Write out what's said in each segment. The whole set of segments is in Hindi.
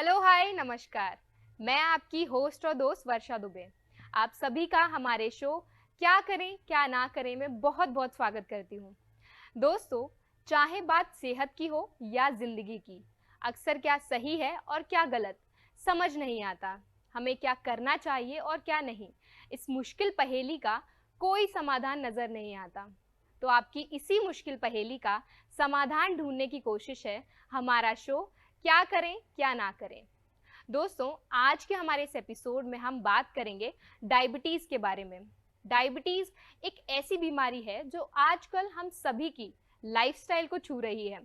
हेलो हाय नमस्कार। मैं आपकी होस्ट और दोस्त वर्षा दुबे आप सभी का हमारे शो क्या करें क्या ना करें में बहुत बहुत स्वागत करती हूँ। दोस्तों, चाहे बात सेहत की हो या जिंदगी की, अक्सर क्या सही है और क्या गलत समझ नहीं आता। हमें क्या करना चाहिए और क्या नहीं, इस मुश्किल पहेली का कोई समाधान नजर नहीं आता। तो आपकी इसी मुश्किल पहेली का समाधान ढूंढने की कोशिश है हमारा शो क्या करें क्या ना करें। दोस्तों, आज के हमारे इस एपिसोड में हम बात करेंगे डायबिटीज के बारे में। डायबिटीज एक ऐसी बीमारी है जो आजकल हम सभी की लाइफस्टाइल को छू रही है।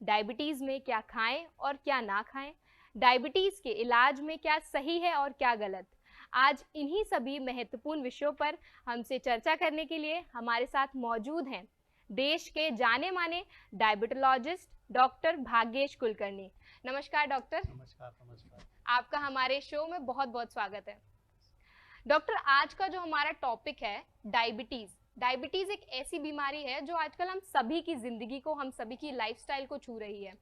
डायबिटीज में क्या खाएं और क्या ना खाएं, डायबिटीज के इलाज में क्या सही है और क्या गलत, आज इन्हीं सभी महत्वपूर्ण विषयों पर हमसे चर्चा करने के लिए हमारे साथ मौजूद हैं देश के जाने माने डायबिटोलॉजिस्ट डॉक्टर भाग्येश कुलकर्णी। नमस्कार डॉक्टर। नमस्कार नमस्कार। आपका हमारे शो में बहुत बहुत स्वागत है। डॉक्टर, आज का जो हमारा टॉपिक है डायबिटीज। डायबिटीज एक ऐसी बीमारी है जो आजकल हम सभी की जिंदगी को, हम सभी की लाइफस्टाइल को छू रही है।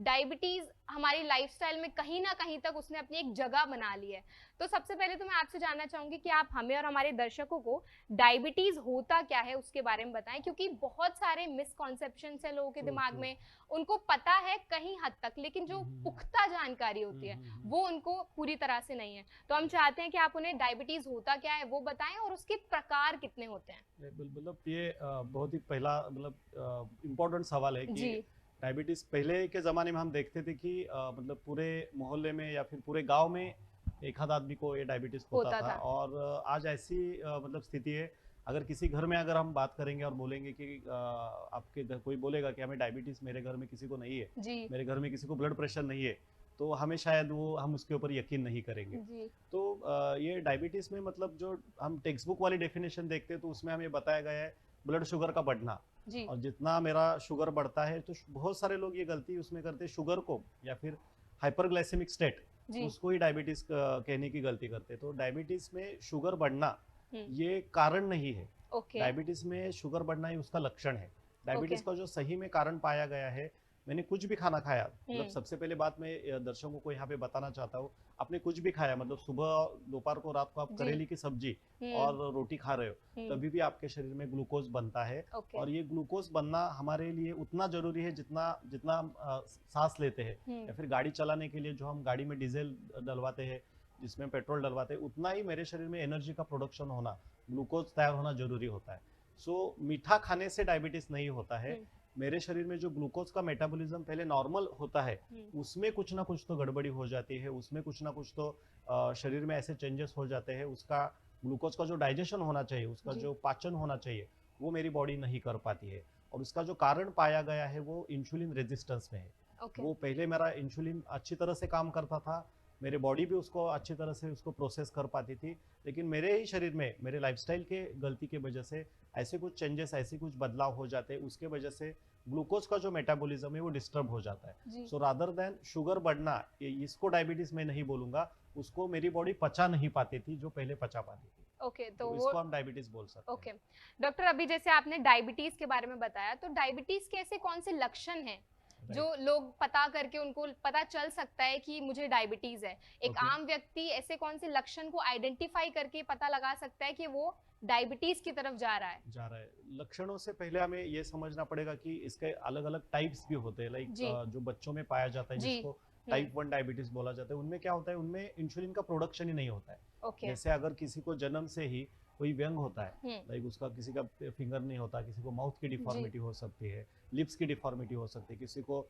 डायबिटीज हमारी लाइफस्टाइल में कहीं ना कहीं तक उसने अपनी एक जगह बना ली है। तो सबसे पहले तो मैं आपसे जानना चाहूंगी कि आप हमें और हमारे दर्शकों को डायबिटीज होता क्या है उसके बारे में बताएं, क्योंकि बहुत सारे मिसकॉन्सेप्शन है लोगों के दिमाग में। उनको पता है कहीं हद तक, लेकिन जो पुख्ता जानकारी होती है वो उनको पूरी तरह से नहीं है। तो हम चाहते हैं कि आप उन्हें डायबिटीज होता क्या है वो बताएं और उसके प्रकार कितने होते हैं। मतलब ये बहुत ही पहला मतलब इम्पोर्टेंट सवाल है कि जी। डायबिटीज पहले के ज़माने में हम देखते थे कि मतलब पूरे मोहल्ले में या फिर पूरे गांव में एक आध आदमी को ये डायबिटीज होता होता था। था। और आज ऐसी मतलब स्थिति है, अगर किसी घर में अगर हम बात करेंगे और बोलेंगे कि आपके घर कोई बोलेगा कि हमें डायबिटीज मेरे घर में किसी को नहीं है, जी। मेरे घर में किसी को ब्लड प्रेशर नहीं है, तो हमें शायद वो हम उसके ऊपर यकीन नहीं करेंगे। जी। तो ये डायबिटीज में मतलब जो हम टेक्स्ट बुक वाली डेफिनेशन देखते हैं तो उसमें हमें बताया गया है ब्लड शुगर का बढ़ना। जी। और जितना मेरा शुगर बढ़ता है तो बहुत सारे लोग ये गलती उसमें करते हैं, शुगर को या फिर हाइपरग्लाइसेमिक स्टेट, जी। उसको ही डायबिटीज कहने की गलती करते हैं। तो डायबिटीज में शुगर बढ़ना हम्म। ये कारण नहीं है। ओके। डायबिटीज में शुगर बढ़ना ही उसका लक्षण है। ओके। डायबिटीज का जो सही में कारण पाया गया है, मैंने कुछ भी खाना खाया, मतलब हम्म। सबसे पहले बात मैं दर्शकों को यहाँ पे बताना चाहता हूँ, आपने कुछ भी खाया, मतलब सुबह दोपहर को रात को आप जी। करेली की सब्जी हम्म। और रोटी खा रहे हो, हम्म। तभी भी आपके शरीर में ग्लूकोज बनता है। ओके। और ये ग्लूकोज बनना हमारे लिए उतना जरूरी है जितना जितना हम सांस लेते हैं हम्म। या फिर गाड़ी चलाने के लिए जो हम गाड़ी में डीजल डलवाते हैं, जिसमें पेट्रोल डलवाते हैं, उतना ही मेरे शरीर में एनर्जी का प्रोडक्शन होना, ग्लूकोज तैयार होना जरूरी होता है। सो मीठा खाने से डायबिटीज नहीं होता है। हम्म। मेरे शरीर में जो ग्लूकोज का मेटाबॉलिज्म पहले नॉर्मल होता है, हम्म। उसमें कुछ ना कुछ तो गड़बड़ी हो जाती है, उसमें कुछ ना कुछ तो शरीर में ऐसे चेंजेस हो जाते हैं, उसका ग्लूकोज का जो डाइजेशन होना चाहिए, उसका जी। जो पाचन होना चाहिए, वो मेरी बॉडी नहीं कर पाती है। और उसका जो कारण पाया गया है वो इंसुलिन रेजिस्टेंस में है। ओके। वो पहले मेरा इंसुलिन अच्छी तरह से काम करता था, मेरे बॉडी भी उसको अच्छी तरह से उसको प्रोसेस कर पाती थी, लेकिन मेरे ही शरीर में मेरे लाइफस्टाइल के गलती की वजह से ऐसे कुछ चेंजेस, ऐसे कुछ बदलाव हो जाते हैं, उसके वजह से ग्लूकोज का जो मेटाबॉलिज्म है वो डिस्टर्ब हो जाता है। जी। सो रादर देन शुगर बढ़ना, इसको डायबिटीज में नहीं बोलूंगा, उसको मेरी बॉडी पचा नहीं पाती थी जो पहले पचा पाती थी, ओके। तो तो वो इसको हम डायबिटीज बोल सकते हैं। ओके। डॉक्टर, अभी जैसे आपने डायबिटीज के बारे में बताया, तो डायबिटीज के ऐसे कौन से लक्षण हैं जो राइट। लोग पता करके उनको पता चल सकता है कि मुझे डायबिटीज है? एक ओके। आम व्यक्ति ऐसे कौन से लक्षण को आइडेंटिफाई करके पता लगा सकता है कि वो डायबिटीज की तरफ जा रहा है? जा रहा है, लक्षणों से पहले हमें ये समझना पड़ेगा कि इसके अलग अलग टाइप्स भी होते हैं। लाइक जी। जो बच्चों में पाया जाता है जी। जिसको हम्म। टाइप 1 डायबिटीज बोला जाता है, उनमें क्या होता है, उनमें इंसुलिन का प्रोडक्शन ही नहीं होता है। ओके। जैसे अगर किसी को जन्म से ही कोई व्यंग होता है, हम्म। लाइक उसका किसी का फिंगर नहीं होता, किसी को माउथ की जी। डिफॉर्मिटी हो सकती है, लिप्स की डिफॉर्मिटी हो सकती है, किसी को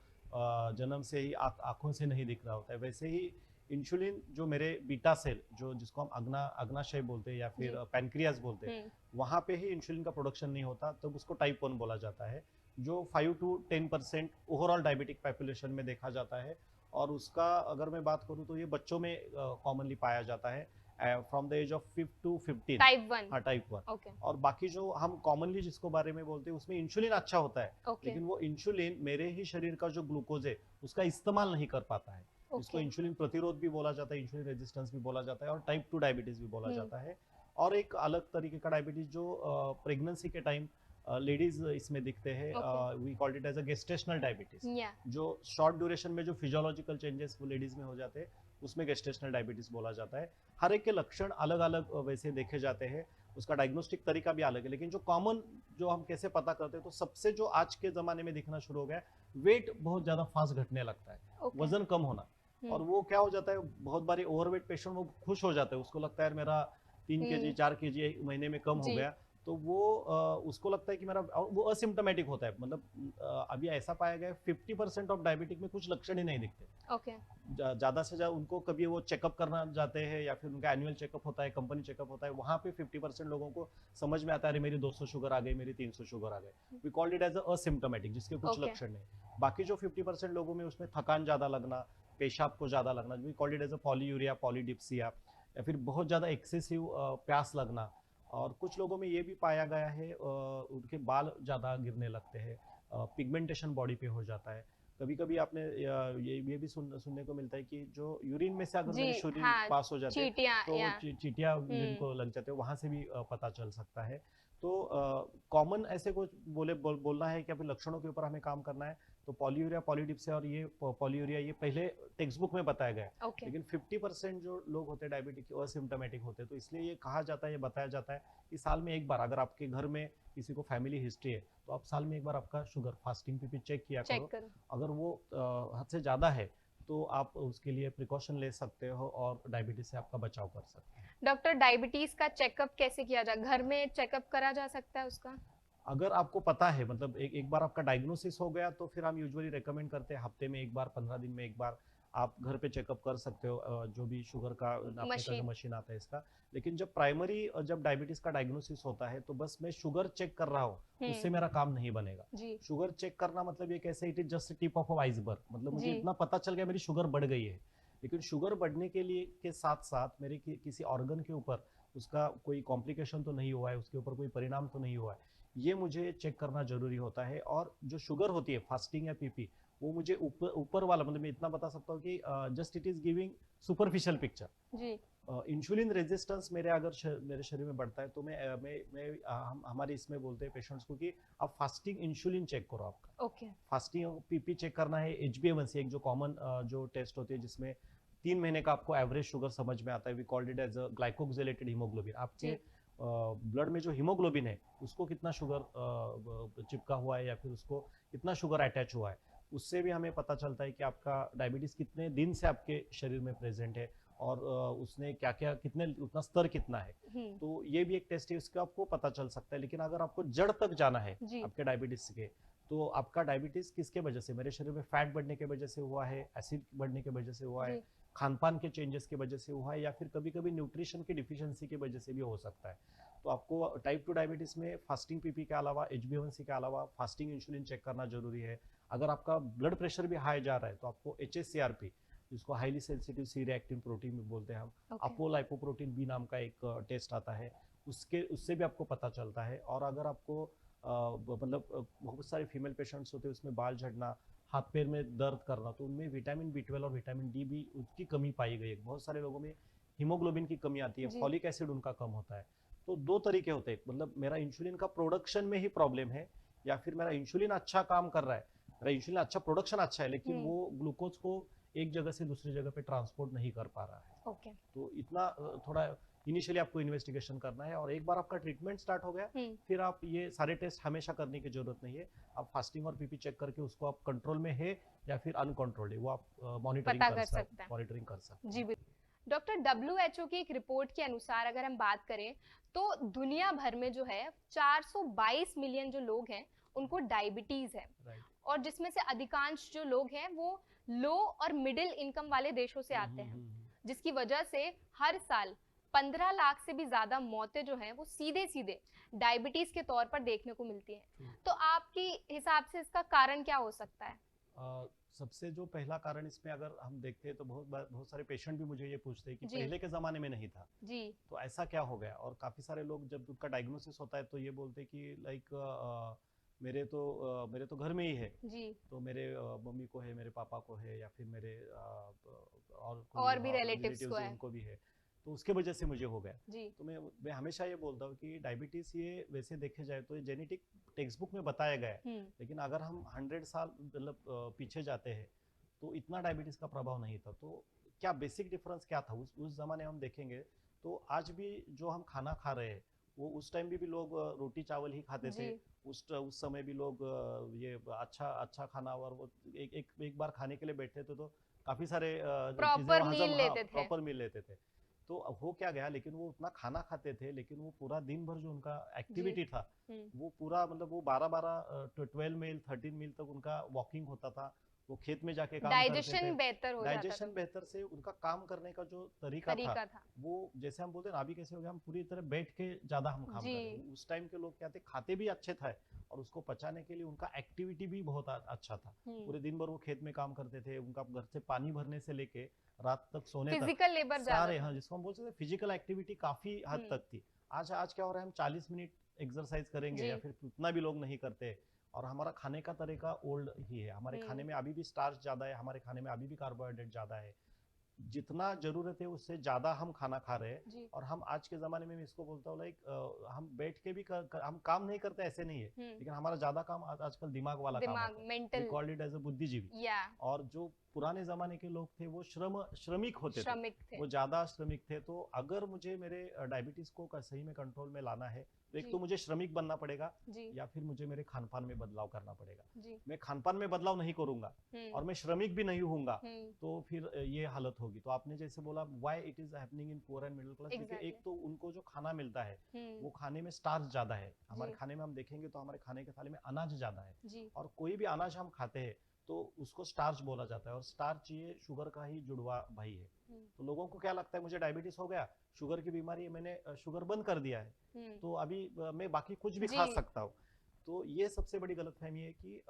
जन्म से ही आंखों से नहीं दिख रहा होता है, वैसे ही इंसुलिन जो मेरे बीटा सेल, जो जिसको हम अग्नाशय बोलते हैं या जी। फिर पैनक्रियाज बोलते हैं, हम्म। वहाँ पे ही इंसुलिन का प्रोडक्शन नहीं होता, तब उसको टाइप 1 बोला जाता है, जो 5 to 10% ओवरऑल डायबिटिक पॉपुलेशन में देखा जाता है। और उसका अगर मैं बात करूँ तो ये बच्चों में कॉमनली पाया जाता है, from the age of 5 to 15। Type 1। हाँ, टाइप 1। ओके। और बाकी जो हम कॉमनली जिसको बारे में बोलते हैं उसमें इंसुलिन अच्छा होता है, ओके। लेकिन वो इंसुलिन मेरे ही शरीर का जो ग्लूकोज है उसका इस्तेमाल नहीं कर पाता है, जिसको ओके। इंसुलिन प्रतिरोध भी बोला जाता है, इंसुलिन रेजिस्टेंस भी बोला जाता है, और टाइप 2 डायबिटीज भी बोला हम्म। जाता है। और एक अलग तरीके का डायबिटीज जो प्रेगनेंसी के टाइम लेडीज इसमें दिखते हैं, Okay. We called it as a gestational diabetes. या जो शॉर्ट ड्यूरेशन में जो फिजियोलॉजिकल चेंजेस वो लेडीज में हो जाते हैं उसमें गेस्टेशनल डायबिटीज बोला जाता है। हर एक के लक्षण अलग अलग वैसे देखे जाते हैं, उसका डायग्नोस्टिक तरीका भी अलग है, लेकिन जो कॉमन जो हम कैसे पता करते हैं, तो सबसे जो आज के ज़माने में दिखना शुरू हो गया है, वेट बहुत ज़्यादा फास्ट घटने लगता है, ओके वजन कम होना। और वो क्या हो जाता है, बहुत बारी ओवरवेट पेशेंट वो खुश हो जाते हैं, उसको लगता है यार मेरा 3 kg 4 kg एक महीने में कम हो जी गया। तो वो उसको लगता है कि मेरा, और वो असिम्टोमेटिक होता है, मतलब अभी ऐसा पाया गया है 50% ऑफ डायबिटिक में कुछ लक्षण ही नहीं दिखते। ओके ज़्यादा से ज़्यादा उनको कभी वो चेकअप करना जाते हैं या फिर उनका एनुअल चेकअप होता है, कंपनी चेकअप होता है, वहाँ पे 50% लोगों को समझ में आता है अरे मेरी 200 शुगर आ गई, मेरी 300 शुगर आ गई। We called it as asymptomatic, जिसके कुछ ओके लक्षण नहीं। बाकी जो 50% लोगों में उसमें थकान ज़्यादा लगना, पेशाब को ज़्यादा लगना, we called it as a polyuria, polydipsia, या फिर बहुत ज़्यादा एक्सेसिव प्यास लगना। और कुछ लोगों में ये भी पाया गया है उनके बाल ज़्यादा गिरने लगते हैं, पिगमेंटेशन बॉडी पे हो जाता है। कभी कभी आपने ये भी सुनने को मिलता है कि जो यूरिन में से अगर जी मेरी यूरिन हाँ पास हो जाते हैं चीटियाँ तो या चीटियाँ जिनको लग जाते हैं, वहाँ से भी पता चल सकता है। तो कॉमन ऐसे कुछ बोलना है कि अभी लक्षणों के ऊपर हमें काम करना है, तो पॉलीयूरिया, पॉलीडिप्सिया और ये पॉलीयूरिया ये पहले टेक्स्ट बुक में बताया गया है। ओके लेकिन 50% जो लोग होते हैं डायबिटिक असिम्टोमेटिक होते हैं, तो इसलिए ये कहा जाता है, ये बताया जाता है कि साल में एक बार अगर आपके घर में किसी को फैमिली हिस्ट्री है, तो आप साल में एक बार आपका शुगर फास्टिंग पीपी चेक किया चेक करो। करो अगर वो हद से ज़्यादा है तो आप उसके लिए प्रिकॉशन ले सकते हो और डायबिटीज से आपका बचाव कर सकते हैं। डॉक्टर डायबिटीज का चेकअप कैसे किया जाए, घर में चेकअप करा जा सकता है उसका? अगर आपको पता है, मतलब एक बार आपका डायग्नोसिस हो गया, तो फिर हम यूजुअली रेकमेंड करते हैं हफ्ते में एक बार, 15 दिन में एक बार आप घर पे चेकअप कर सकते हो, जो भी शुगर का नापने का जो मशीन मशीन आता है इसका। लेकिन जब प्राइमरी जब डायबिटीज का डायग्नोसिस होता है, तो बस मैं शुगर चेक कर रहा हूँ, उससे मेरा काम नहीं बनेगा। जी शुगर चेक करना मतलब ये कैसे, it is just tip of iceberg, मतलब मुझे जी इतना पता चल गया मेरी शुगर बढ़ गई है। लेकिन शुगर बढ़ने के लिए के साथ साथ मेरे किसी ऑर्गन के ऊपर उसका कोई कॉम्प्लिकेशन तो नहीं हुआ है, उसके ऊपर कोई परिणाम तो नहीं हुआ है, ये मुझे चेक करना जरूरी होता है। और जो शुगर होती है फास्टिंग या पीपी, वो मुझे ऊपर वाला, मतलब मैं इतना बता सकता हूँ कि just it is giving superficial picture. जी इंसुलिन रेजिस्टेंस मेरे अगर मेरे शरीर में बढ़ता है, तो हम हमारे इसमें बोलते हैं पेशेंट्स को कि आप फास्टिंग इंसुलिन चेक करो। आपका ओके फास्टिंग पीपी चेक करना है, HbA1c एक जो कॉमन जो टेस्ट होती है, जिसमें 3 महीने का आपको एवरेज शुगर समझ में आता है। We called it as glycosylated haemoglobin. आपके जी ब्लड में जो हीमोग्लोबिन है उसको कितना शुगर चिपका हुआ है या फिर उसको कितना शुगर अटैच हुआ है, उससे भी हमें पता चलता है कि आपका डायबिटीज कितने दिन से आपके शरीर में प्रेजेंट है, और उसने क्या क्या कितने उतना स्तर कितना है। तो ये भी एक टेस्ट है, उसका आपको पता चल सकता है। लेकिन अगर आपको जड़ तक जाना है जी आपके डायबिटीज के, तो आपका डायबिटीज किसके वजह से, मेरे शरीर में फैट बढ़ने की वजह से हुआ है, एसिड बढ़ने की वजह से हुआ है, जी खान पान के चेंजेस की वजह से हुआ है, या फिर कभी कभी न्यूट्रिशन की डिफिशियंसी की वजह से भी हो सकता है। तो आपको टाइप 2 डायबिटीज में फास्टिंग पीपी के अलावा, HbA1c के अलावा फास्टिंग इंसुलिन चेक करना जरूरी है। अगर आपका ब्लड प्रेशर भी हाई जा रहा है, तो आपको HSCRP, जिसको highly sensitive C reactive protein बोलते हैं हम, ओके अपोलाइपोप्रोटीन बी नाम का एक टेस्ट आता है, उससे भी आपको पता चलता है। और अगर आपको मतलब बहुत सारे फीमेल पेशेंट्स होते हैं, उसमें बाल झड़ना, हाथ पैर में दर्द करना, तो उनमें विटामिन B12 और विटामिन डी भी उसकी कमी पाई गई है। बहुत सारे लोगों में हीमोग्लोबिन की कमी आती है, जी फॉलिक एसिड उनका कम होता है। तो दो तरीके होते हैं, मतलब मेरा इंसुलिन का प्रोडक्शन में ही प्रॉब्लम है, या फिर मेरा इंसुलिन अच्छा काम कर रहा है, मेरा इंसुलिन अच्छा प्रोडक्शन अच्छा है, लेकिन वो ग्लूकोज को एक जगह से दूसरी जगह पे ट्रांसपोर्ट नहीं कर पा रहा है। ओके तो इतना थोड़ा इनिशियली आपको इन्वेस्टिगेशन करना है, और एक बार आपका ट्रीटमेंट स्टार्ट हो गया, फिर आप ये सारे टेस्ट हमेशा करने की जरूरत नहीं है। आप फास्टिंग और पीपी चेक करके उसको आप कंट्रोल में है या फिर अनकंट्रोल्ड है, वो आप मॉनिटरिंग पता कर कर सकते सकता है। मॉनिटरिंग कर सकते जी हैं। बिल्कुल। डॉक्टर WHO की एक रिपोर्ट के अनुसार अगर हम बात करें तो दुनिया भर में जो है 422 मिलियन जो लोग हैं उनको डायबिटीज है, राइट। और जिसमें से अधिकांश जो लोग हैं वो लो और मिडिल इनकम वाले देशों से आते हैं, जिसकी वजह से हर साल 15 लाख से भी ज्यादा मौतें जो हैं वो सीधे सीधे डायबिटीज के तौर पर देखने को मिलती हैं। तो आपकी हिसाब से इसका कारण क्या हो सकता है? सबसे जो पहला कारण इसमें अगर हम देखते हैं, तो बहुत सारे पेशेंट भी मुझे ये पूछते हैं कि जी पहले के ज़माने में नहीं था, जी तो ऐसा क्या हो गया। और काफ़ी सारे लोग जब उनका डायग्नोसिस होता है, तो ये बोलते हैं कि लाइक मेरे तो घर में ही है, जी तो मेरे मम्मी को है, मेरे पापा को है, या फिर मेरे और और भी कोई रिलेटिव्स को रिलेटिव्स है है। उनको भी है, तो उसके वजह से मुझे हो गया। जी तो मैं हमेशा ये बोलता हूँ कि डायबिटीज़ ये वैसे देखे जाए तो जेनेटिक टेक्स्ट बुक में बताया गया है, हम्म, लेकिन अगर हम 100 साल मतलब पीछे जाते हैं तो इतना डायबिटीज का प्रभाव नहीं था। तो क्या बेसिक डिफरेंस क्या था उस जमाने हम देखेंगे तो आज भी जो हम खाना खा रहे हैं वो उस टाइम भी लोग रोटी चावल ही खाते थे। जी, उस समय भी लोग ये अच्छा अच्छा खाना, और वो एक बार खाने के लिए बैठते थे तो काफी सारे चीजें प्रॉपर वो मील हजम, हाँ लेते थे। प्रॉपर मील लेते थे। तो अब हो क्या गया, लेकिन वो उतना खाना खाते थे लेकिन वो पूरा दिन भर जो उनका जी, एक्टिविटी था हम्म, वो पूरा मतलब वो 12 12 12 मील 13 मील तक उनका वॉकिंग होता था। वो खेत में जाके काम करते थे। डाइजेशन बेहतर हो जाता डाइजेशन था, बेहतर से उनका काम करने का जो तरीका था तरीका था। वो, जैसे हम बोलते हैं ना अभी कैसे हो गया, हम पूरी तरह बैठ के ज्यादा हम काम जी, कर रहे हैं। उस टाइम के लोग क्या थे, खाते भी अच्छे थे और उसको पचाने के लिए उनका एक्टिविटी भी बहुत अच्छा था। हम्म, पूरे दिन भर वो खेत में काम करते थे, उनका घर से पानी भरने से लेके रात तक सोने तक फिजिकल लेबर ज्यादा सारे, था। हाँ जिसको हम बोलते थे फिजिकल एक्टिविटी काफी हद हम्म, तक थी। आज आज क्या हो रहा है, हम 40 मिनट एक्सरसाइज करेंगे जी, या फिर उतना भी लोग नहीं करते। और हमारा खाने का तरीका ओल्ड ही है, हमारे खाने हम्म, में अभी भी स्टार्च ज्यादा है, हमारे खाने में अभी भी कार्बोहाइड्रेट ज्यादा है। जितना जरूरत है उससे ज्यादा हम खाना खा रहे हैं। जी, और हम आज के जमाने में मैं इसको बोलता हूँ लाइक हम बैठ के भी हम काम नहीं करते ऐसे नहीं है, हम्म, लेकिन हमारा ज्यादा काम आजकल दिमाग वाला काम दिमाग होता है। We mental, called it as a बुद्धिजीवी। या और जो पुराने जमाने के लोग थे वो श्रमिक होते थे, श्रमिक थे। वो ज्यादा श्रमिक थे। तो अगर मुझे मेरे डायबिटीज को सही में कंट्रोल में लाना है तो एक जी, तो मुझे श्रमिक बनना पड़ेगा जी, या फिर मुझे मेरे खान पान में बदलाव करना पड़ेगा। जी, मैं खान पान में बदलाव नहीं करूंगा हम्म, और मैं श्रमिक भी नहीं हूंगा हम्म, तो फिर ये हालत होगी। तो आपने जैसे बोला why it is happening in poor and middle class, देखिए एग्जैक्टली, एक तो उनको जो खाना मिलता है हम्म, वो खाने में स्टार्च ज्यादा है। हमारे जी, खाने में हम देखेंगे तो हमारे खाने के थाली में अनाज ज्यादा है। जी, और कोई भी अनाज हम खाते हैं तो उसको स्टार्च बोला जाता है, और स्टार्च ये शुगर का ही जुड़वा भाई है। हम्म, तो लोगों को क्या लगता है, मुझे डायबिटीज हो गया, शुगर की बीमारी है, मैंने शुगर बंद कर दिया है हम्म, तो अभी मैं बाकी कुछ भी जी, खा सकता हूँ। तो ये सबसे बड़ी गलतफहमी है कि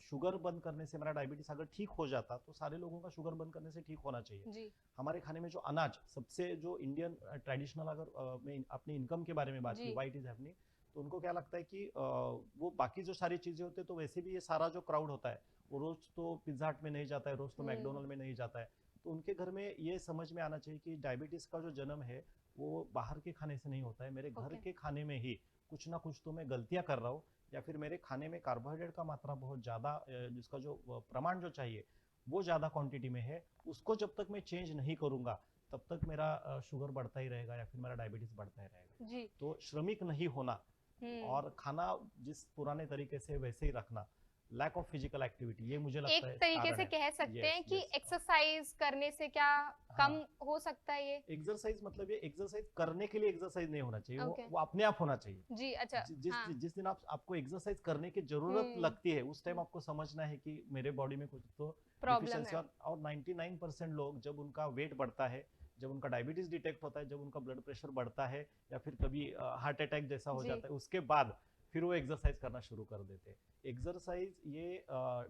शुगर बंद करने से मेरा डायबिटीज अगर ठीक हो जाता तो सारे लोगों का शुगर बंद करने से ठीक होना चाहिए। जी, हमारे खाने में जो अनाज सबसे जो इंडियन ट्रेडिशनल, अगर मैं अपनी इनकम के बारे में बात जी, की व्हाई इट इज हैपनिंग, तो उनको क्या लगता है कि वो बाकी जो सारी चीजें होती है तो वैसे भी ये सारा जो क्राउड होता है वो रोज तो पिज्जा हट में नहीं जाता है, रोज तो हम्म, मैकडोनल्ड में नहीं जाता है। तो उनके घर में ये समझ में आना चाहिए कि डायबिटीज का जो जन्म है वो बाहर के खाने से नहीं होता है, मेरे घर ओके, के खाने में ही कुछ ना कुछ तो मैं गलतियां कर रहा हूँ, या फिर मेरे खाने में कार्बोहाइड्रेट का मात्रा बहुत ज्यादा, जिसका जो प्रमाण जो चाहिए वो ज्यादा क्वांटिटी में है। उसको जब तक मैं चेंज नहीं करूंगा तब तक मेरा शुगर बढ़ता ही रहेगा या फिर मेरा डायबिटीज बढ़ता ही रहेगा। जी, तो श्रमिक नहीं होना हम्म, और खाना जिस पुराने तरीके से वैसे ही रखना, लैक ऑफ फिजिकल एक्टिविटी, ये मुझे लगता एक है तरीके कारण से है। कह सकते यस हैं कि यस। एक्सरसाइज करने से क्या कम हाँ, हो सकता है ये। एक्सरसाइज मतलब ये एक्सरसाइज करने के लिए एक्सरसाइज नहीं होना चाहिए, ओके, वो अपने आप होना चाहिए। जी, अच्छा, हाँ, जिस दिन आपको एक्सरसाइज करने की जरूरत हम्म, लगती है उस टाइम आपको समझना है कि मेरे बॉडी में कुछ तो प्रॉब्लम डिफिशियंसी। है, और 99% लोग जब उनका वेट बढ़ता है, जब उनका डायबिटीज डिटेक्ट होता है, जब उनका ब्लड प्रेशर बढ़ता है या फिर कभी हार्ट अटैक जैसा हो जी, जाता है, उसके बाद फिर वो एक्सरसाइज करना शुरू कर देते हैं। एक्सरसाइज ये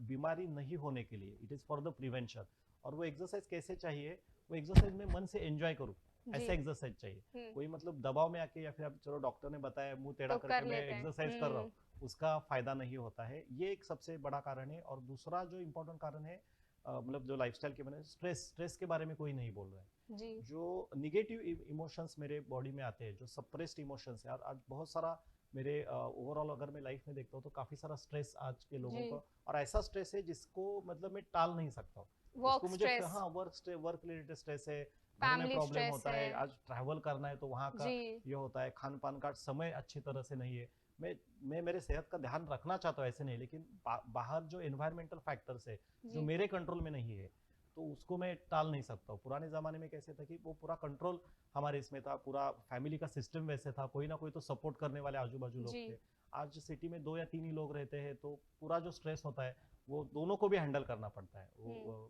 बीमारी नहीं होने के लिए, it is for the prevention. और वो एक्सरसाइज कैसे चाहिए, वो एक्सरसाइज में मन से एंजॉय करूँ जी, ऐसा एक्सरसाइज चाहिए। हम्म, कोई मतलब दबाव में आके या फिर अब चलो डॉक्टर ने बताया मुंह टेढ़ा तो करके कर मैं लेते हैं, एक्सरसाइज कर रहा हूँ, उसका फायदा नहीं होता है। ये एक सबसे बड़ा कारण है। और दूसरा जो इम्पोर्टेंट कारण है, मतलब जो लाइफस्टाइल के बने, स्ट्रेस के बारे में कोई नहीं बोल रहा है। जी, जो निगेटिव इमोशंस मेरे बॉडी में आते हैं, जो सप्रेस्ड इमोशंस है, आज बहुत सारा मेरे ओवरऑल अगर मैं लाइफ में देखता हूँ तो काफी सारा स्ट्रेस आज के लोगों जी, को, और ऐसा स्ट्रेस है जिसको मतलब मैं टाल नहीं सकता हूँ। वर्क उसको मुझे स्ट्रेस, हाँ वर्क रिलेटेड स्ट्रेस है, घर में फैमिली प्रॉब्लम स्ट्रेस होता है, है, आज ट्रैवल करना है तो वहाँ का जी, ये होता है, खान पान का समय अच्छी तरह से नहीं है। मैं मेरे सेहत का ध्यान रखना चाहता हूँ ऐसे नहीं, लेकिन बाहर जो एनवायरमेंटल फैक्टर्स है जो जी, मेरे कंट्रोल में नहीं है तो उसको मैं टाल नहीं सकता हूँ। पुराने जमाने में कैसे था कि वो पूरा कंट्रोल हमारे इसमें था, पूरा फैमिली का सिस्टम वैसे था, कोई ना कोई तो सपोर्ट करने वाले आजू बाजू लोग जी, थे। आज सिटी में 2 या 3 ही लोग रहते हैं तो पूरा जो स्ट्रेस होता है वो दोनों को भी हैंडल करना पड़ता है, वो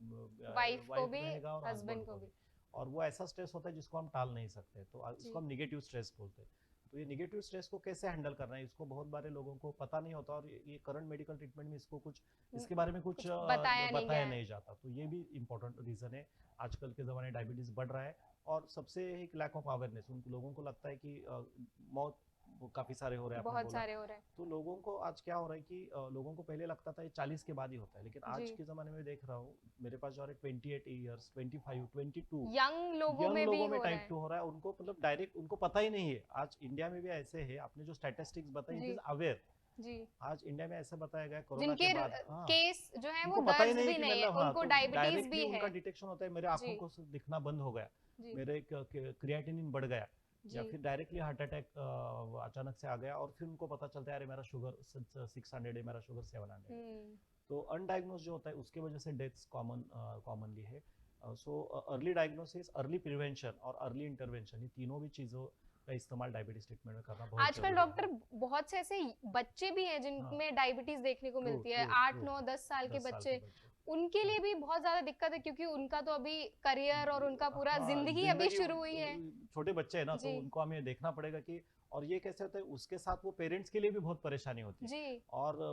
वाइफ को वाइफ भी, रहेगा और हस्बैंड हस्बैंड को को भी। भी, और वो ऐसा स्ट्रेस होता है जिसको हम टाल नहीं सकते, तो इसको जी, हम निगेटिव स्ट्रेस बोलते हैं। तो ये निगेटिव स्ट्रेस को कैसे हैंडल करना है इसको बहुत बारे लोगों को पता नहीं होता, और ये करंट मेडिकल ट्रीटमेंट में इसको कुछ न- इसके बारे में कुछ कुछ बताया नहीं गया बताया है, नहीं जाता। तो ये भी इम्पोर्टेंट रीजन है। आजकल के ज़माने डायबिटीज़ बढ़ रहा है, और सबसे एक लैक ऑफ अवेयरनेस, उन लोगों को लगता है कि मौत काफ़ी सारे हो रहे हैं, आपने बहुत बोला। सारे हो रहे हैं, तो लोगों को आज क्या हो रहा है कि लोगों को पहले लगता था ये 40 के बाद ही होता है, लेकिन आज जी, के ज़माने में देख रहा हूँ मेरे पास जो 28 ईयर्स 25 22 यंग लोगों यंग में भी लोगों में हो रहा टाइप है, 2 हो रहा है। उनको मतलब डायरेक्ट उनको पता ही नहीं है। आज इंडिया में भी ऐसे है, आपने जो स्टैटिस्टिक्स बताई इट जी, इज अवेयर, जी। आज इंडिया में ऐसा बताया गया कोरोना जिनके के बाद, हाँ, केस जो है वो उनको पता ही दर्ज नहीं भी कि नहीं है, मतलब, हाँ, उनको तो डायबिटीज डायरेक्टली भी उनका है। डिटेक्शन होता है, मेरे आंखों जी। को दिखना बंद हो गया, जी। मेरे क्रिएटिनिन बढ़ गया, या जी। फिर डायरेक्टली हार्ट अटैक अचानक से आ गया, और फिर उनको पता चलता है अरे मेरा शुगर 600 है, मेरा शुगर 700 है। हम्म। तो अनडायग्नोज जो होता है उसके वजह से डेथ्स कॉमनली है। So early diagnosis, early prevention और अर्ली इंटरवेंशन, ये तीनों भी चीज़ों का इस्तेमाल डायबिटीज ट्रीटमेंट में करना बहुत आजकल जरूरी डॉक्टर है। बहुत से ऐसे बच्चे भी हैं हाँ, जिनमें डायबिटीज देखने को ट्रू मिलती है, ट्रू 8 ट्रू 9 10 साल के 10 साल के बच्चे। बच्चे। उनके लिए भी बहुत ज्यादा दिक्कत है, क्योंकि उनका तो अभी करियर और उनका पूरा हाँ, जिंदगी अभी जिंदगी शुरू हुई है। छोटे बच्चे हैं ना, तो जी। उनको हमें देखना पड़ेगा कि, और ये कैसे होता है उसके साथ वो पेरेंट्स के लिए भी बहुत परेशानी होती है। जी। और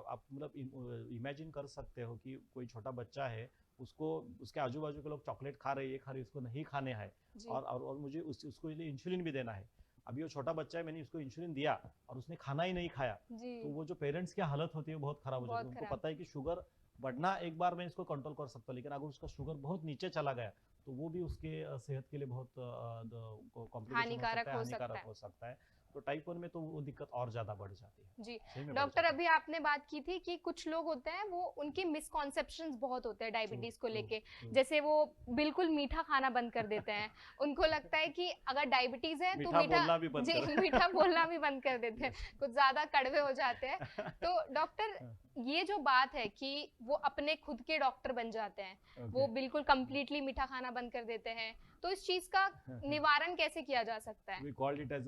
आप मतलब इमेजिन कर सकते हो कि कोई छोटा बच्चा है, उसको उसके आजू बाजू के लोग चॉकलेट खा रहे हैं, ये खा रहे हैं, उसको नहीं खाने हैं, जी। और मुझे उसको लिए इंसुलिन भी देना है। अभी वो छोटा बच्चा है, मैंने उसको इंसुलिन दिया और उसने खाना ही नहीं खाया, जी। तो वो जो पेरेंट्स की हालत होती है वो बहुत खराब हो जाती है। बहुत उनको खराब। पता है कि शुगर बढ़ना एक बार मैं इसको कंट्रोल कर सकता हूँ, लेकिन अगर उसका शुगर बहुत नीचे चला गया तो वो भी उसके सेहत के लिए बहुत कॉम्प्लिकेशन हो हानिकारक सकता है, हो सकता हानिकारक है। हो सकता है। तो टाइप 1 में तो वो दिक्कत और ज्यादा बढ़ जाती है, जी। सही में बढ़ डॉक्टर, जाती है। अभी आपने बात की थी कि कुछ लोग होते हैं वो उनके मिसकॉन्सेप्शंस बहुत होते हैं ट्रू डायबिटीज को ट्रू लेके। ट्रू। जैसे वो बिल्कुल मीठा खाना बंद कर देते हैं। उनको लगता है कि अगर डायबिटीज है तो मीठा मीठा, बोलना भी बंद जी, करो। मीठा बोलना भी बंद कर देते हैं, Yes. कुछ ज्यादा कड़वे हो जाते हैं। तो डॉक्टर, ये जो बात है कि वो अपने खुद के डॉक्टर बन जाते हैं, वो Okay. बिल्कुल कंप्लीटली मीठा खाना बंद कर देते हैं, तो इस चीज का निवारण कैसे किया जा सकता है? वी कॉल्ड इट एज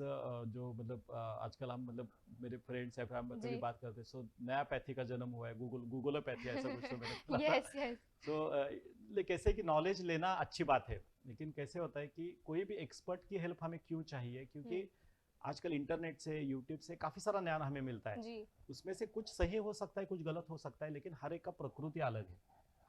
जो मतलब आजकल हम मतलब मेरे फ्रेंड्स है, हम कभी जी। बात करते हैं, सो नया पैथी का जन्म हुआ है, गूगलोपैथी ऐसा कुछ तो मैंने सुना था। Yes yes. सो कैसे कि नॉलेज लेना अच्छी बात है, लेकिन कैसे होता है कि कोई भी एक्सपर्ट की हेल्प हमें क्यों चाहिए, क्योंकि आजकल इंटरनेट से, यूट्यूब से काफी सारा ज्ञान हमें मिलता है। जी। उसमें से कुछ सही हो सकता है, कुछ गलत हो सकता है, लेकिन हर एक का प्रकृति अलग है,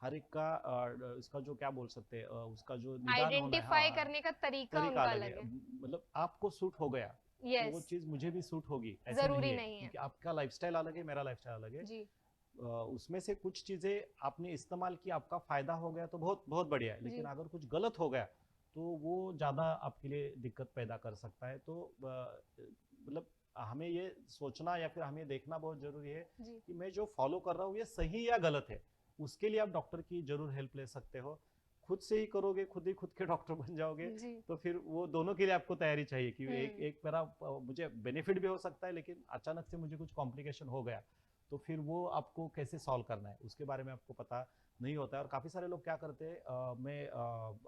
हर एक का इसका जो क्या बोल सकते हैं, उसका जो निदान होना है, आइडेंटिफाई हाँ, करने का तरीका तरीका उनका अलग अलग है। है। मतलब आपको सूट हो गया तो वो यस। चीज मुझे भी सूट होगी, ऐसे नहीं जरूरी है, नहीं है। क्योंकि आपका लाइफस्टाइल अलग है, मेरा लाइफस्टाइल अलग है। जी। उसमें से कुछ चीजें आपने इस्तेमाल की, आपका फायदा हो गया तो बहुत बहुत बढ़िया है, लेकिन जी। अगर कुछ गलत हो गया तो वो ज्यादा आपके लिए दिक्कत पैदा कर सकता है। तो मतलब हमें ये सोचना या फिर हमें देखना बहुत जरूरी है जी। कि मैं जो फॉलो कर रहा हूँ ये सही या गलत है। उसके लिए आप डॉक्टर की जरूर हेल्प ले सकते हो। खुद से ही करोगे, खुद ही खुद के डॉक्टर बन जाओगे, जी। तो फिर वो दोनों के लिए आपको तैयारी चाहिए कि एक हम्म। एक मेरा मुझे बेनिफिट भी हो सकता है, लेकिन अचानक से मुझे कुछ कॉम्प्लिकेशन हो गया, तो फिर वो आपको कैसे सॉल्व करना है उसके बारे में आपको पता नहीं होता है। और काफी सारे लोग क्या करते हैं, मैं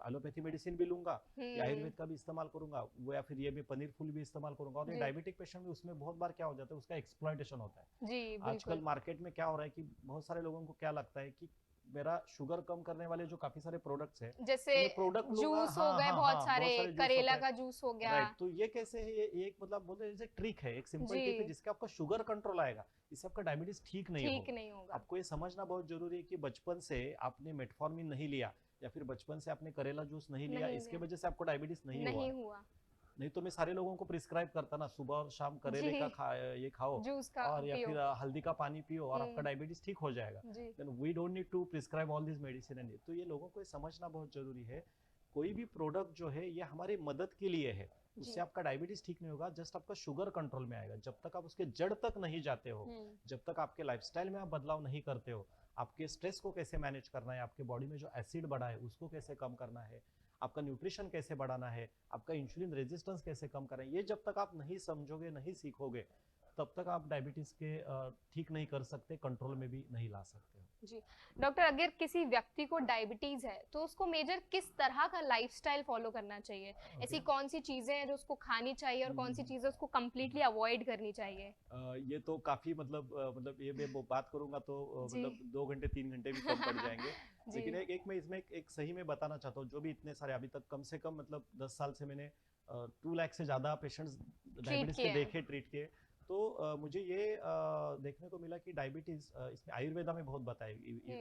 एलोपैथी मेडिसिन भी लूंगा या हम्म। आयुर्वेद का भी इस्तेमाल करूंगा, वो या फिर ये भी पनीर फूल भी इस्तेमाल करूंगा, और ये जी। डायबिटिक पेशेंट में उसमें बहुत बार क्या हो जाता है, उसका एक्सप्लॉइटेशन होता है। जी आजकल बिल्कुल। मार्केट में क्या हो रहा है कि बहुत सारे लोगों को क्या लगता है कि मेरा शुगर कम करने वाले जो काफी सारे प्रोडक्ट्स है, जैसे तो मैं प्रोडक्ट लूंगा, जूस हो हाँ गए हाँ बहुत हाँ, सारे, बहुत सारे जूस होते करेला हैं, का जूस हो गया। राइट। तो ये कैसे है, ये एक मतलब बोलते हैं जैसे ट्रिक है, एक सिंपल जी। ट्रिक है जिसके आपका शुगर कंट्रोल आएगा, इससे आपका डायबिटीज ठीक नहीं ठीक होगा। नहीं होगा। आपको ये समझना बहुत जरूरी है कि बचपन से आपने मेटफॉर्मिन नहीं लिया या फिर बचपन से आपने करेला जूस नहीं लिया, नहीं इसके लिया। वजह से आपको डायबिटीज नहीं हुआ नहीं है। हुआ। नहीं तो मैं सारे लोगों को प्रिस्क्राइब करता ना, सुबह और शाम करेले जी। का ये खाओ, जूस का और या पियो। फिर हल्दी का पानी पियो और आपका हम्म। डायबिटीज ठीक हो जाएगा। जी। Then we don't need to prescribe all this medicine and तो ये लोगों को ये समझना बहुत जरूरी है। कोई भी प्रोडक्ट जो है ये हमारी मदद के लिए है, जी। उससे आपका डायबिटीज ठीक नहीं होगा, जस्ट आपका शुगर कंट्रोल में आएगा। जब तक आप उसके जड़ तक नहीं जाते हो, जब तक आपके लाइफस्टाइल में आप बदलाव नहीं करते हो, आपके स्ट्रेस को कैसे मैनेज करना है, आपके बॉडी में जो एसिड बढ़ा है उसको कैसे कम करना है, आपका न्यूट्रिशन कैसे बढ़ाना है, आपका इंसुलिन रेजिस्टेंस कैसे कम करना है, ये जब तक आप नहीं समझोगे, नहीं सीखोगे, तब तक आप डायबिटीज के ठीक नहीं कर सकते, कंट्रोल में भी नहीं ला सकते हो। जी। डॉक्टर, अगर किसी व्यक्ति को डायबिटीज है तो उसको मेजर किस तरह का लाइफस्टाइल फॉलो करना चाहिए? ऐसी कौन सी चीजें हैं जो उसको खानी चाहिए और कौन सी चीजें उसको कंप्लीटली अवॉइड करनी चाहिए? ये तो काफी मतलब ये मैं बात करूंगा तो जी। मतलब 2 घंटे 3 घंटे भी कम पड़ जाएंगे। जी। लेकिन एक मैं इसमें एक सही में बताना चाहता हूँ, जो भी इतने सारे अभी तक कम से कम मतलब 10 साल से मैंने 2 लाख से ज्यादा पेशेंट्स डायबिटीज के किए हैं। देखे, ट्रीट किए, तो मुझे ये देखने को मिला कि डायबिटीज इसमें आयुर्वेदा में बहुत बताया,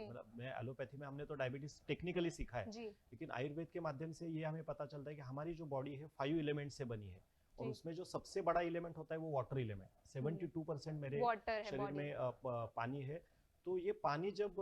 मतलब मैं एलोपैथी में हमने तो डायबिटीज टेक्निकली सीखा है, जी। लेकिन आयुर्वेद के माध्यम से ये हमें पता चलता है कि हमारी जो बॉडी है 5 एलिमेंट से बनी है, और जी। उसमें जो सबसे बड़ा एलिमेंट होता है वो वाटर एलिमेंट। 72% मेरे वाटर है शरीर बॉडी में पानी है। तो ये पानी जब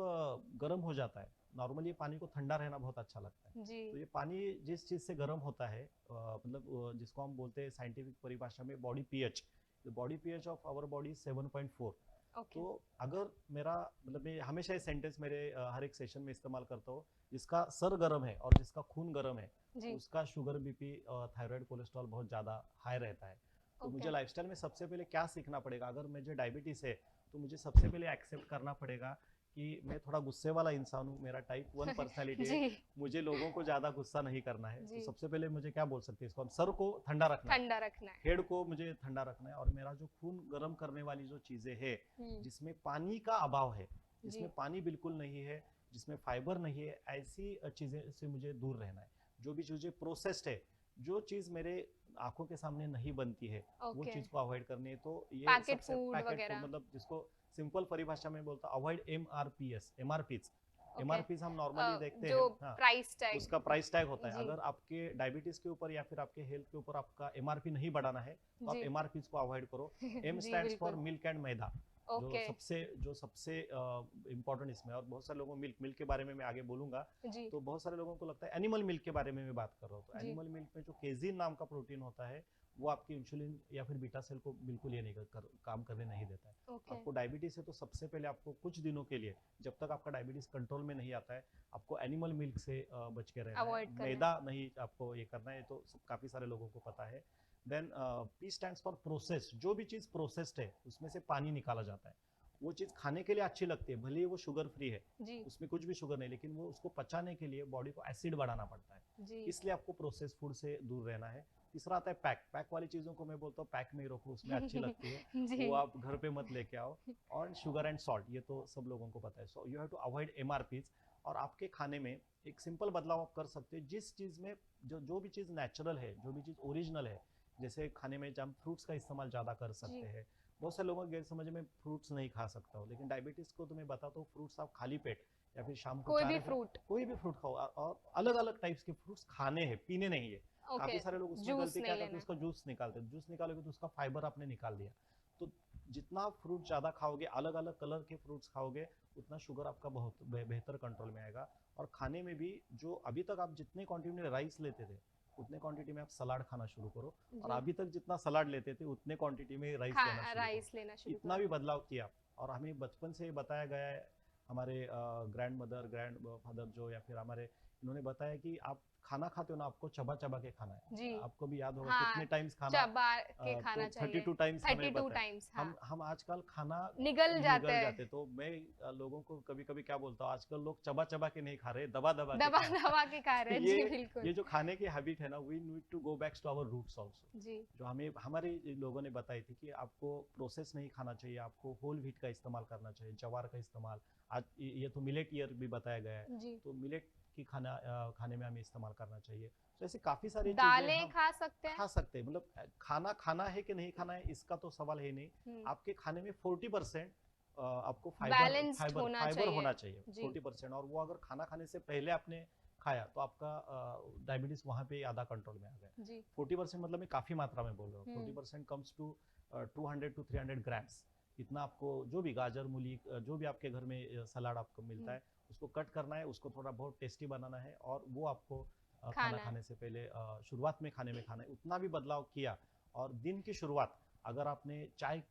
गर्म हो जाता है, नॉर्मली ये पानी को ठंडा रहना बहुत अच्छा लगता है, जी। तो ये पानी जिस चीज से गर्म होता है, मतलब जिसको हम बोलते हैं साइंटिफिक परिभाषा में body pH, the body pH of our body 7.4। Okay तो अगर मेरा मतलब मैं हमेशा ये सेंटेंस मेरे हर एक सेशन में इस्तेमाल करता हूँ, जिसका सर गर्म है और जिसका खून गर्म है जी उसका शुगर बीपी और थायराइड कोलेस्ट्रॉल बहुत ज़्यादा हाई रहता है। तो ओके मुझे लाइफस्टाइल में सबसे पहले क्या सीखना पड़ेगा, अगर मुझे डायबिटीज़ है तो मुझे सबसे पहले एक्सेप्ट करना पड़ेगा कि मैं थोड़ा गुस्से वाला इंसान हूँ, मेरा टाइप 1 पर्सनैलिटी है, जी मुझे लोगों को ज़्यादा गुस्सा नहीं करना है। तो जी सबसे पहले मुझे क्या बोल सकते हैं इसको, हम सर को ठंडा रखना है, ठंडा रखना है। हेड को मुझे ठंडा रखना है, और मेरा जो खून गर्म करने वाली जो चीज़ें है जिसमें पानी का अभाव है, जी जिसमें पानी बिल्कुल नहीं है, जिसमें फाइबर नहीं है, ऐसी चीज़ें से मुझे दूर रहना है। जो भी चीज़ें प्रोसेस्ड है, जो चीज़ मेरे आंखों के सामने नहीं बनती है वो ओके चीज़ को अवॉइड करनी है। तो ये पैकेट सबसे फूड पैकेट फूड, वगैरह मतलब जिसको सिंपल परिभाषा में बोलता हूँ, अवॉइड एमआरपीएस, एमआरपीज। ओके एमआरपीज हम नॉर्मली देखते जो हैं, हाँ, प्राइस टैग उसका प्राइस टैग होता है। जी अगर आपके डायबिटीज के ऊपर या फिर आपके हेल्थ के ऊपर आपका एमआरपी नहीं बढ़ाना है तो आप जी एमआरपीज को अवॉइड करो। एम जी स्टैंड्स फॉर बिल्कुल मिल्क एंड मैदा, ओके जो सबसे इम्पोर्टेंट इसमें। और बहुत सारे लोगों मिल्क मिल्क के बारे में मैं आगे बोलूंगा। जी तो बहुत सारे लोगों को लगता है एनिमल मिल्क के बारे में मैं बात कर रहा हूँ। तो जी एनिमल मिल्क में जो केजीन नाम का प्रोटीन होता है वो आपकी इंसुलिन या फिर बीटा सेल को बिल्कुल ये नहीं काम करने नहीं देता है। ओके आपको डायबिटीज है तो सबसे पहले आपको कुछ दिनों के लिए, जब तक आपका डायबिटीज कंट्रोल में नहीं आता है, आपको एनिमल मिल्क से बच के रहना है। अवॉइड करना है मैदा नहीं आपको ये करना है, तो काफी सारे लोगों को पता है। Then P stands for processed, जो भी चीज प्रोसेस्ड है उसमें से पानी निकाला जाता है। वो चीज खाने के लिए अच्छी लगती है, भले ही वो शुगर फ्री है, जी उसमें कुछ भी शुगर नहीं, लेकिन वो उसको पचाने के लिए बॉडी को एसिड बढ़ाना पड़ता है। जी इसलिए आपको प्रोसेस फूड से दूर रहना है। तीसरा आता है पैक। पैक वाली चीज़ों को मैं बोलता हूँ पैक में ही रखो, उसमें अच्छी लगती है, जी वो आप घर पे मत लेके आओ। और शुगर एंड सॉल्ट, ये तो सब लोगों को पता है। So you have to avoid MRPs. और आपके खाने में एक सिंपल बदलाव आप कर सकते हैं, जिस चीज़ में जो भी चीज़ नेचुरल है, जो भी चीज़ ओरिजिनल है, जैसे खाने में हम फ्रूट्स का इस्तेमाल ज़्यादा कर सकते हैं। बहुत सारे लोगों के गैर समझ में फ्रूट्स नहीं खा सकता हूँ, लेकिन डायबिटीज़ को तो मैं बताता हूँ, फ्रूट्स आप खाली पेट या फिर शाम को कोई 4 भी या 5 फ्रूट कोई भी फ्रूट खाओ, और अलग अलग टाइप्स के फ्रूट्स खाने हैं, पीने नहीं है। ओके काफी सारे लोग उसमें जूस गलती क्या नहीं करते हैं, लेना उसका जूस निकालते हैं। जूस निकालोगे तो उसका फाइबर आपने निकाल दिया। तो जितना आप फ्रूट ज्यादा खाओगे, अलग अलग कलर के फ्रूट्स खाओगे, उतना शुगर आपका बहुत बेहतर कंट्रोल में आएगा। और खाने में भी, जो अभी तक आप जितने क्वांटिटी में राइस लेते थे उतने क्वांटिटी में आप सलाद खाना शुरू करो, और जी अभी तक जितना सलाद लेते थे उतने क्वांटिटी में राइस लेना शुरू करो। राइस लेना शुरू इतना भी करो बदलाव किया। और हमें बचपन से बताया गया है, हमारे ग्रैंड मदर, ग्रैंड फादर जो, या फिर हमारे, इन्होंने बताया कि आप खाना खाते हो ना, आपको चबा चबा के खाना है। जी आपको भी याद होगा हाँ कितने टाइम्स खाना, चबा के तो खाना चाहिए 32 टाइम्स हमें 32 बताया। टाइम्स हाँ हम आजकल खाना निगल जाते निगल हैं जाते। तो मैं लोगों को कभी कभी क्या बोलता हूँ, आजकल लोग चबा चबा के नहीं खा रहे, दबा दबा के दबा खा रहे हैं। दबा के खा रहे हैं जी ये बिल्कुल जो खाने की हैबिट है ना, we need to go back to our roots also. जी जो हमें हमारे लोगों ने बताई थी कि आपको प्रोसेस नहीं खाना चाहिए, आपको होल व्हीट का इस्तेमाल करना चाहिए, जवार का इस्तेमाल। आज ये तो मिलेट ईयर भी बताया गया है, जी तो मिलेट की खाने में हमें इस्तेमाल करना चाहिए। तो ऐसे काफ़ी सारी चीज़ें दालें हम खा सकते हैं खा सकते हैं। मतलब खाना खाना है कि नहीं खाना है इसका तो सवाल है नहीं। आपके खाने में 40% आपको फाइबर बैलेंस्ड फाइबर होना फाइबर चाहिए होना चाहिए, जी 40%। और वो अगर खाना खाने से पहले आपने खाया तो आपका डायबिटीज वहाँ पे आधा कंट्रोल में आ गया। जी 40% मतलब मैं काफ़ी मात्रा में बोल रहा हूँ। हम्म 40% कम्स टू 200 to 300 ग्राम्स। इतना आपको जो भी गाजर मूली जो भी आपके घर में सलाद आपको मिलता है उसको कट करना है, उसको थोड़ा बहुत टेस्टी बनाना है, और वो आपको खाना खाना है खाने से पहले शुरुआत में खाने में खाना है। उतना भी बदलाव किया। और दिन की शुरुआत, अगर आपने चाय,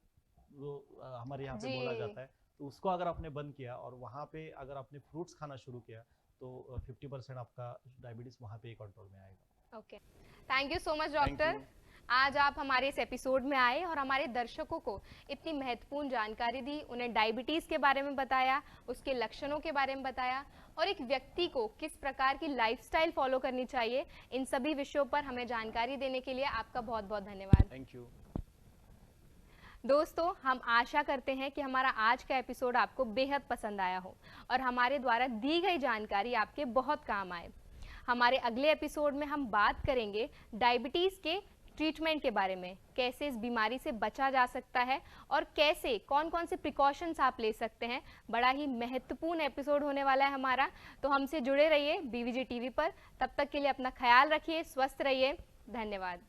जो हमारे यहाँ पे जी बोला जाता है, तो उसको अगर आपने बंद किया और वहाँ पे अगर आपने फ्रूट्स खाना शुरू किया, तो 50% आपका डायबिटीज वहाँ पे ही कंट्रोल में आएगा। Okay thank you so much thank doctor you. आज आप हमारे इस एपिसोड में आए और हमारे दर्शकों को इतनी महत्वपूर्ण जानकारी दी, उन्हें डायबिटीज़ के बारे में बताया, उसके लक्षणों के बारे में बताया, और एक व्यक्ति को किस प्रकार की लाइफस्टाइल फॉलो करनी चाहिए, इन सभी विषयों पर हमें जानकारी देने के लिए आपका बहुत बहुत धन्यवाद। Thank you. दोस्तों, हम आशा करते हैं कि हमारा आज का एपिसोड आपको बेहद पसंद आया हो और हमारे द्वारा दी गई जानकारी आपके बहुत काम आए। हमारे अगले एपिसोड में हम बात करेंगे डायबिटीज़ के ट्रीटमेंट के बारे में, कैसे इस बीमारी से बचा जा सकता है और कैसे कौन कौन से प्रिकॉशंस आप ले सकते हैं। बड़ा ही महत्वपूर्ण एपिसोड होने वाला है हमारा, तो हमसे जुड़े रहिए BVG टीवी पर। तब तक के लिए अपना ख्याल रखिए, स्वस्थ रहिए। धन्यवाद।